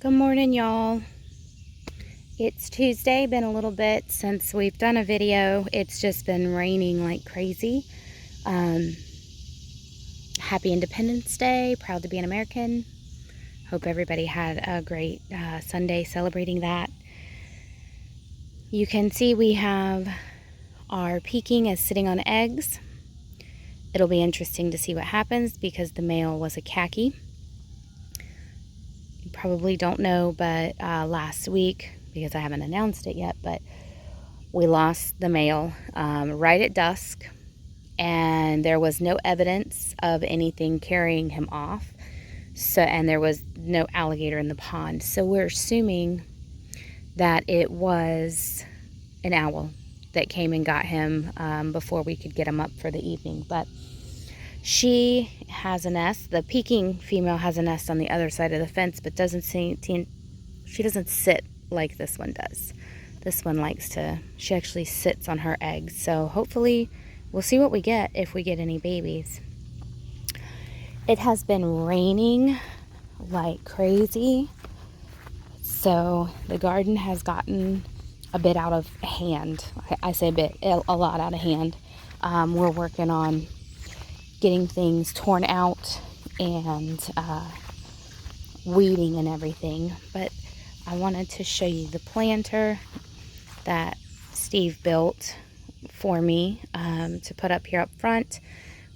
Good morning, y'all. It's Tuesday, been a little bit since we've done a video. It's just been raining like crazy. Happy Independence Day, proud to be an American. Hope everybody had a great Sunday celebrating that. You can see we have our Peking is sitting on eggs. It'll be interesting to see what happens because the male was a khaki. You probably don't know, but last week, because I haven't announced it yet, but we lost the male right at dusk, and there was no evidence of anything carrying him off. And there was no alligator in the pond. So we're assuming that it was an owl that came and got him before we could get him up for the evening. But she has a nest. The Peking female has a nest on the other side of the fence, but she doesn't sit like this one does. This one she actually sits on her eggs. So hopefully we'll see what we get, if we get any babies. It has been raining like crazy. So the garden has gotten a bit out of hand. I say a bit, a lot out of hand. We're working on getting things torn out and weeding and everything. But I wanted to show you the planter that Steve built for me to put up here up front.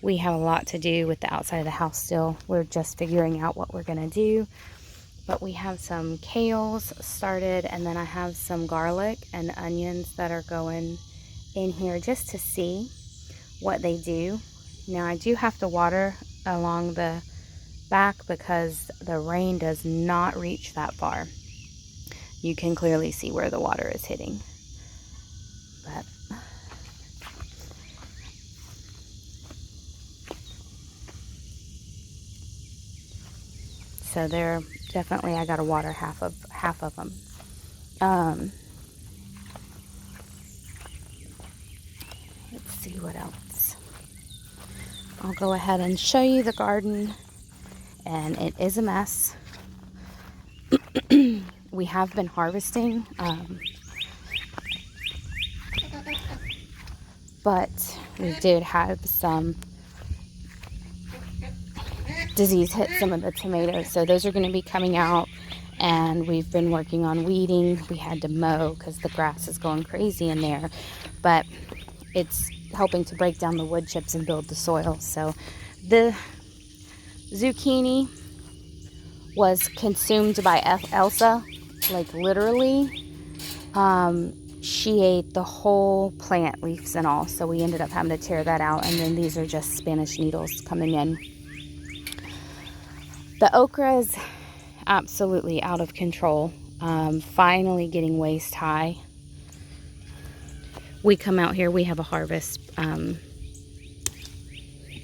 We have a lot to do with the outside of the house still. We're just figuring out what we're gonna do. But we have some kales started, and then I have some garlic and onions that are going in here just to see what they do. Now I do have to water along the back because the rain does not reach that far. You can clearly see where the water is hitting. But so they're definitely, I gotta water half of them. Let's see what else. I'll go ahead and show you the garden, and it is a mess. We have been harvesting, but we did have some disease hit some of the tomatoes, so those are going to be coming out. And we've been working on weeding. We had to mow because the grass is going crazy in there, but it's helping to break down the wood chips and build the soil. So the zucchini was consumed by Elsa, like literally. She ate the whole plant, leaves and all, so we ended up having to tear that out. And then these are just Spanish needles coming in. The okra is absolutely out of control. Finally getting waist high. We come out here, we have a harvest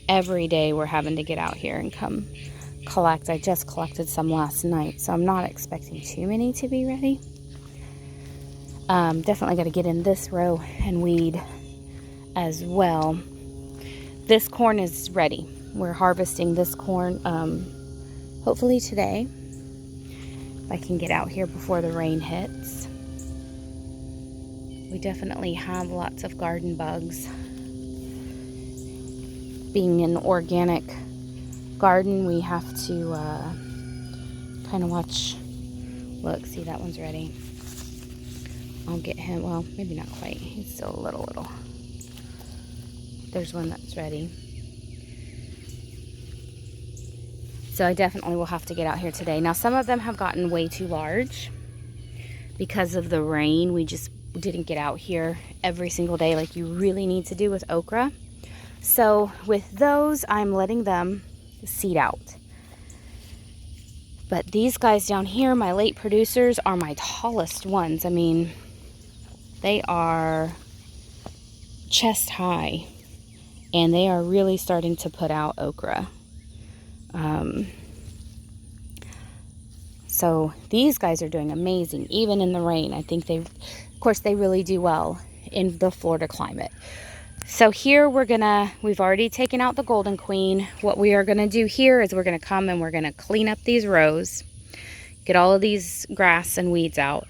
every day. We're having to get out here and come collect. I just collected some last night, so I'm not expecting too many to be ready. Definitely got to get in this row and weed as well. This corn is ready. We're harvesting this corn hopefully today, if I can get out here before the rain hits. We definitely have lots of garden bugs. Being an organic garden, we have to kind of watch. Look, see, that one's ready. I'll get him, well, maybe not quite. He's still a little. There's one that's ready. So I definitely will have to get out here today. Now, some of them have gotten way too large because of the rain. We just didn't get out here every single day like you really need to do with okra. So with those, I'm letting them seed out. But these guys down here, my late producers, are my tallest ones. I mean, they are chest high, and they are really starting to put out okra. So these guys are doing amazing, even in the rain. I think of course, they really do well in the Florida climate. So here we've already taken out the Golden Queen. What we are gonna do here is we're gonna come and we're gonna clean up these rows, get all of these grass and weeds out.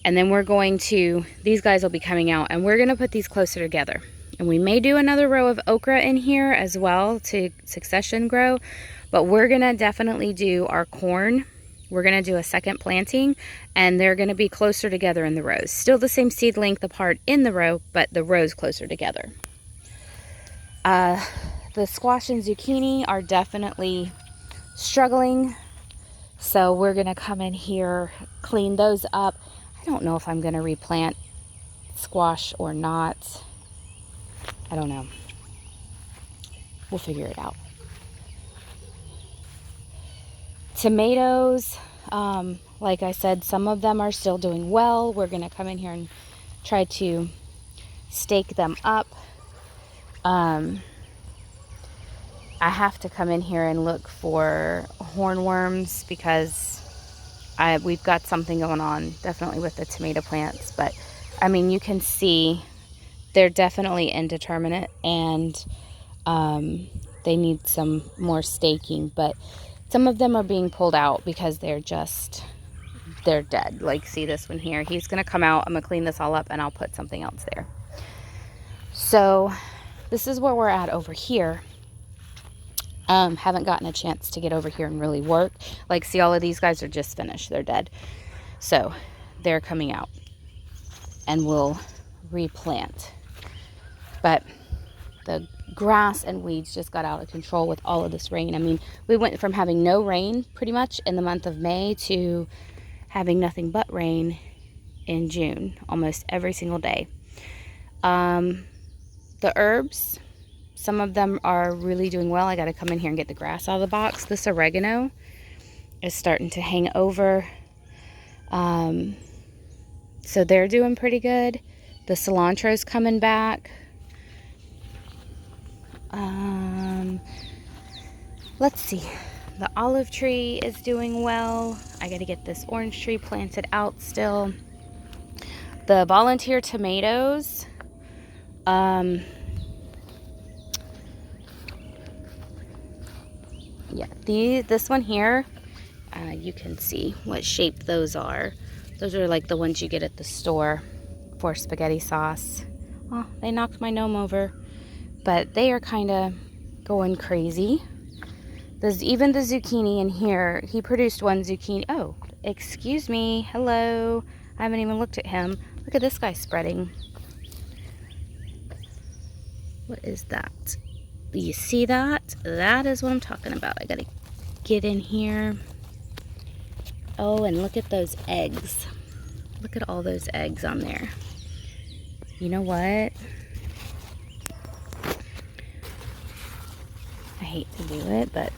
And then we're going to, these guys will be coming out, and we're going to put these closer together. And we may do another row of okra in here as well to succession grow, but we're going to definitely do our corn. We're going to do a second planting, and they're going to be closer together in the rows. Still the same seed length apart in the row, but the rows closer together. The squash and zucchini are definitely struggling, so we're going to come in here, clean those up. I don't know if I'm going to replant squash or not. I don't know. We'll figure it out. Tomatoes, like I said, some of them are still doing well. We're going to come in here and try to stake them up. I have to come in here and look for hornworms because we've got something going on definitely with the tomato plants. But I mean, you can see they're definitely indeterminate, and they need some more staking. But some of them are being pulled out because they're dead. Like, see this one here? He's going to come out. I'm going to clean this all up, and I'll put something else there. So this is where we're at over here. Haven't gotten a chance to get over here and really work. Like, see, all of these guys are just finished. They're dead. So they're coming out, and we'll replant. But the grass and weeds just got out of control with all of this rain. I mean, we went from having no rain pretty much in the month of May to having nothing but rain in June, almost every single day. The herbs, some of them are really doing well. I got to come in here and get the grass out of the box. This oregano is starting to hang over. So they're doing pretty good. The cilantro's coming back. Let's see. The olive tree is doing well. I got to get this orange tree planted out still. The volunteer tomatoes, yeah, this one here, you can see what shape those are. Those are like the ones you get at the store for spaghetti sauce. Oh, they knocked my gnome over, but they are kind of going crazy. There's even the zucchini in here. He produced one zucchini. Oh, excuse me. Hello. I haven't even looked at him. Look at this guy spreading. What is that? Do you see that? That is what I'm talking about. I gotta get in here. Oh, and look at those eggs. Look at all those eggs on there. You know what? I hate to do it, but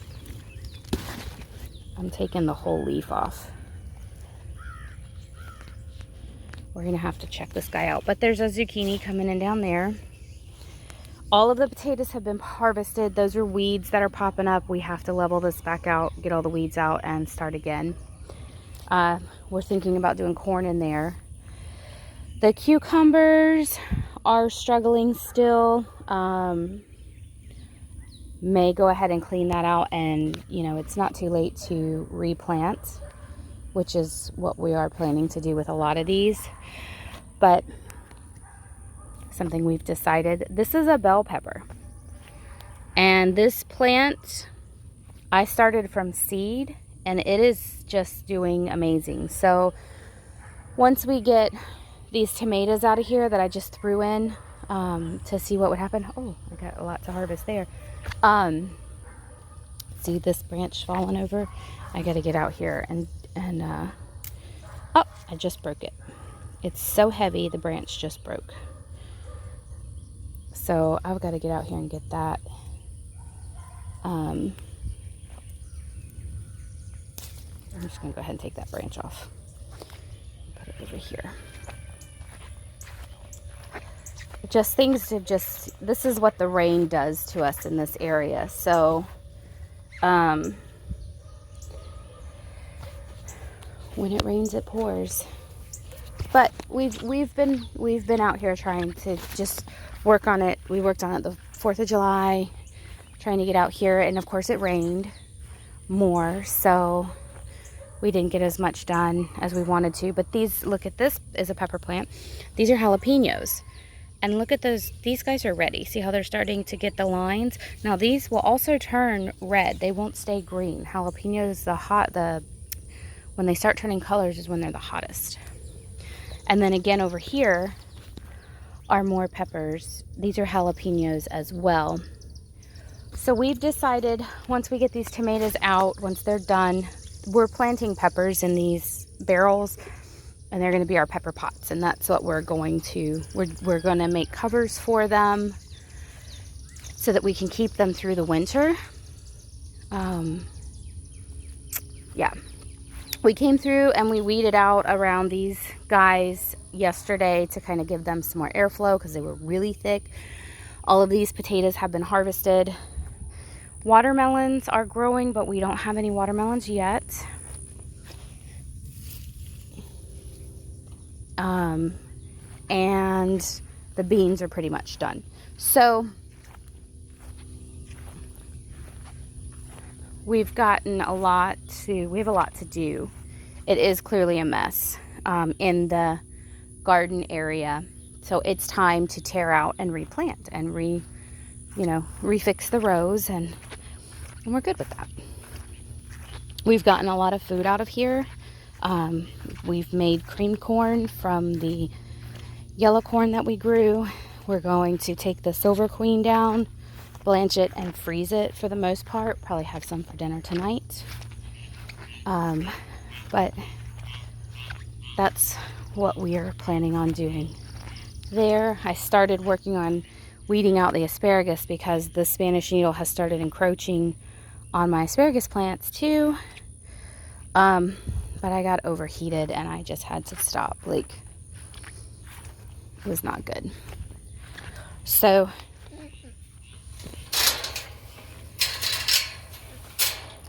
I'm taking the whole leaf off. We're gonna have to check this guy out. But there's a zucchini coming in down there. All of the potatoes have been harvested. Those are weeds that are popping up. We have to level this back out, get all the weeds out, and start again. We're thinking about doing corn in there. The cucumbers are struggling still. May go ahead and clean that out, and you know, it's not too late to replant, which is what we are planning to do with a lot of these. But something we've decided, this is a bell pepper, and this plant I started from seed, and it is just doing amazing. So once we get these tomatoes out of here that I just threw in to see what would happen. Oh, I got a lot to harvest there. See this branch falling over? I got to get out here and oh, I just broke it. It's so heavy, the branch just broke. So I've got to get out here and get that. I'm just going to go ahead and take that branch off. Put it over here. Just things to just, this is what the rain does to us in this area. So, when it rains, it pours. But we've been out here trying to just work on it. We worked on it the 4th of July, trying to get out here, and of course it rained more. So we didn't get as much done as we wanted to. But these, look at this, is a pepper plant. These are jalapenos. And look at those, these guys are ready. See how they're starting to get the lines? Now these will also turn red. They won't stay green. Jalapenos, when they start turning colors is when they're the hottest. And then again over here are more peppers. These are jalapenos as well. So we've decided once we get these tomatoes out, once they're done, we're planting peppers in these barrels, and they're going to be our pepper pots. And that's what we're going to, we're going to make covers for them so that we can keep them through the winter. Yeah. We came through and we weeded out around these guys yesterday to kind of give them some more airflow because they were really thick. All of these potatoes have been harvested. Watermelons are growing, but we don't have any watermelons yet. And the beans are pretty much done. So we have a lot to do. It is clearly a mess in the garden area. So it's time to tear out and replant and refix the rows, and we're good with that. We've gotten a lot of food out of here. We've made creamed corn from the yellow corn that we grew. We're going to take the Silver Queen down, blanch it, and freeze it for the most part. Probably have some for dinner tonight. But that's what we are planning on doing there. I started working on weeding out the asparagus because the Spanish needle has started encroaching on my asparagus plants too. But I got overheated and I just had to stop. Like, it was not good. So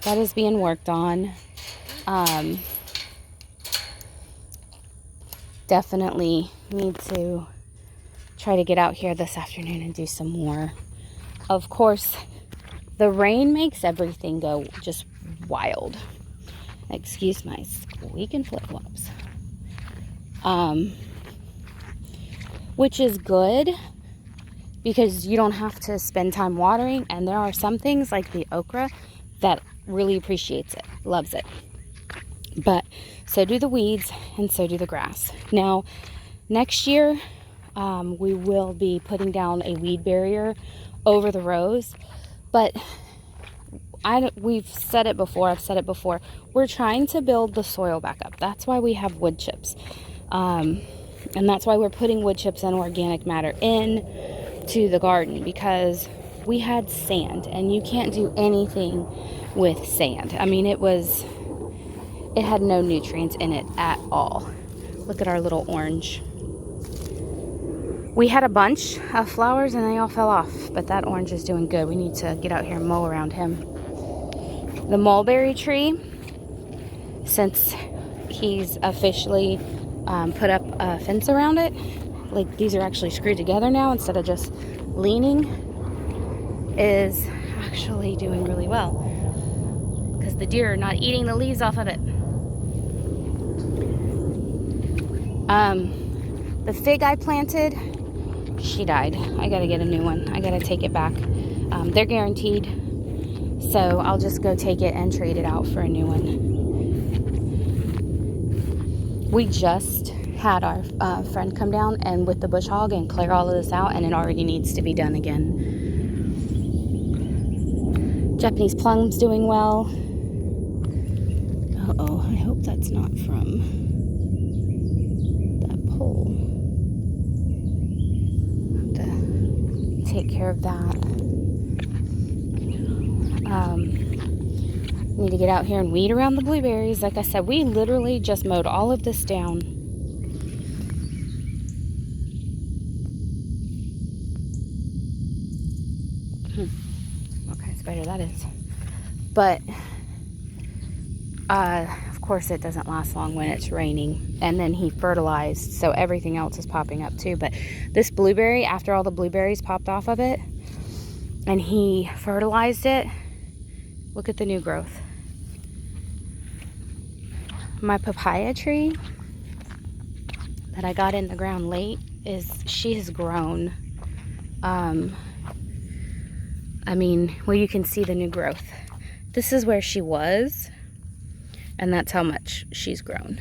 that is being worked on. Definitely need to try to get out here this afternoon and do some more. Of course, the rain makes everything go just wild. Excuse my squeaking flip-flops. Which is good because you don't have to spend time watering, and there are some things like the okra that really appreciates it, loves it. But so do the weeds, and so do the grass. Now, next year, we will be putting down a weed barrier over the rows, but we've said it before, I've said it before, we're trying to build the soil back up. That's why we have wood chips. And that's why we're putting wood chips and organic matter in to the garden, because we had sand, and you can't do anything with sand. I mean, it had no nutrients in it at all. Look at our little orange. We had a bunch of flowers and they all fell off, but that orange is doing good. We need to get out here and mow around him. The mulberry tree, since he's officially put up a fence around it, like these are actually screwed together now instead of just leaning, is actually doing really well because the deer are not eating the leaves off of it. The fig I planted, she died. I gotta get a new one. I gotta take it back. They're guaranteed, so I'll just go take it and trade it out for a new one. We just had our friend come down and with the bush hog and clear all of this out, and it already needs to be done again. Japanese plum's doing well. Uh-oh, I hope that's not from that pole. Have to take care of that. Need to get out here and weed around the blueberries. Like I said, we literally just mowed all of this down. What kind of spider that is. But of course it doesn't last long when it's raining. And then he fertilized, so everything else is popping up too. But this blueberry, after all the blueberries popped off of it and he fertilized it, look at the new growth. My papaya tree that I got in the ground late she has grown. I mean, well, you can see the new growth. This is where she was, and that's how much she's grown.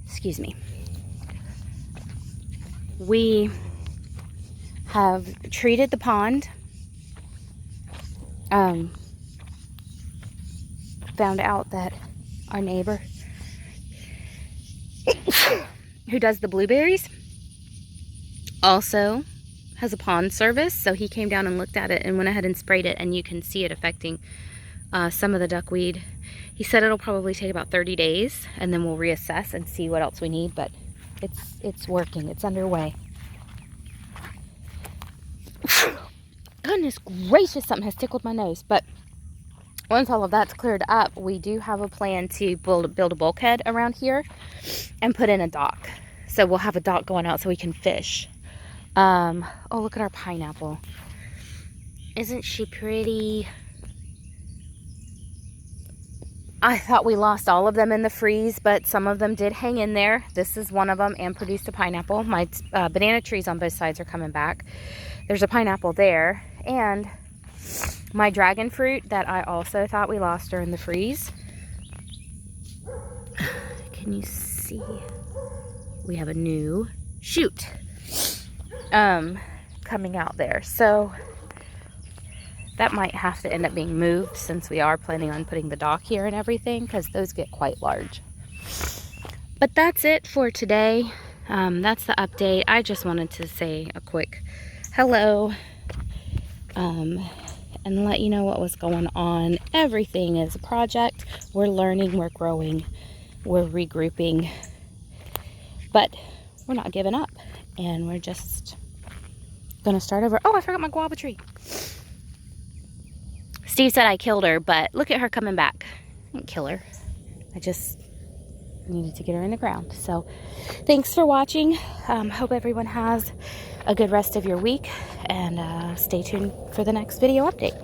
Excuse me. We have treated the pond. Found out that our neighbor who does the blueberries also has a pond service, so he came down and looked at it and went ahead and sprayed it, and you can see it affecting some of the duckweed. He said it'll probably take about 30 days, and then we'll reassess and see what else we need, but it's working. It's underway. Goodness gracious, something has tickled my nose. But once all of that's cleared up, we do have a plan to build a bulkhead around here and put in a dock. So we'll have a dock going out so we can fish. Oh, look at our pineapple. Isn't she pretty? I thought we lost all of them in the freeze, but some of them did hang in there. This is one of them and produced a pineapple. My banana trees on both sides are coming back. There's a pineapple there, and my dragon fruit that I also thought we lost during the freeze. Can you see? We have a new shoot coming out there. So that might have to end up being moved, since we are planning on putting the dock here and everything, because those get quite large. But that's it for today. That's the update. I just wanted to say a quick hello and let you know what was going on. Everything is a project. We're learning, we're growing, we're regrouping, but we're not giving up, and we're just gonna start over. Oh, I forgot my guava tree. Steve said I killed her, but look at her coming back. I didn't kill her. I just needed to get her in the ground. So thanks for watching. Hope everyone has a good rest of your week, and stay tuned for the next video update.